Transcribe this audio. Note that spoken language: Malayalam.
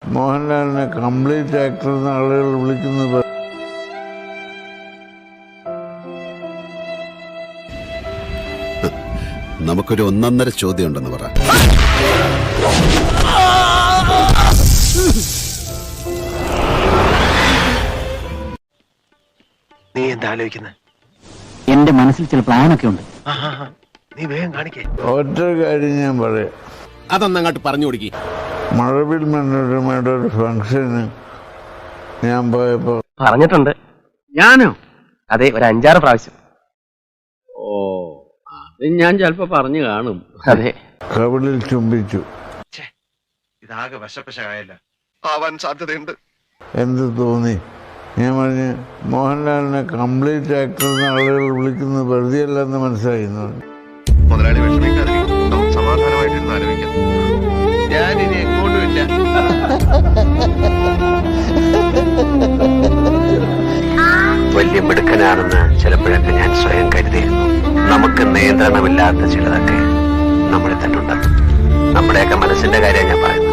മോഹൻലാലിനെ കംപ്ലീറ്റ് ആക്ടർ എന്ന ആളുകൾ വിളിക്കുന്നത്. നമുക്കൊരു ഒന്നൊന്നര ചോദ്യം ഉണ്ടെന്ന് പറ. നീ എന്താ ആലോചിക്കുന്നത്? എന്റെ മനസ്സിൽ ചില പ്ലാനൊക്കെ ഉണ്ട്. നീ വേഗം കാണിക്കേ. ഒറ്റ കാര്യം ഞാൻ പറയാം. അതൊന്നങ്ങോട്ട് പറഞ്ഞു കൊടുക്കി. മഴവിൽ മനോരമയുടെ ഒരു ഫംഗ്ഷന് ഞാൻ പോയപ്പോ പറഞ്ഞിട്ടുണ്ട്. ഞാനോ? അതെ, ഒരു 5-6 പ്രാവശ്യം. ഓ, അത് ഞാൻ ചിലപ്പോ പറഞ്ഞു കാണും. അതെ, കവിളിൽ ചുംബിച്ചു. ഇതാകെ വശപ്പശായല്ല, ആവാൻ സാധ്യതയുണ്ട്. എന്ത് തോന്നി? ഞാൻ പറഞ്ഞ് മോഹൻലാലിനെ കംപ്ലീറ്റ് ആക്ടർ എന്ന ആളുകൾ വിളിക്കുന്നത് വെറുതെയല്ലെന്ന് മനസ്സിലായിരുന്നു. മുതലാളി വിഷമിക്കാതെ നമുക്ക് സമാധാനമായിട്ടിരുന്ന് ആലോചിക്കാം. ഞാൻ ഇനി എങ്ങോട്ടുമില്ല. വലിയ മിടുക്കനാണെന്ന് ചിലപ്പോഴൊക്കെ ഞാൻ സ്വയം കരുതിയിരുന്നു. നമുക്ക് നിയന്ത്രണമില്ലാത്ത ചിലതൊക്കെ നമ്മളിൽ തന്നെ ഉണ്ടാകും. നമ്മുടെയൊക്കെ മനസ്സിന്റെ കാര്യം ഞാൻ പറയുന്നത്.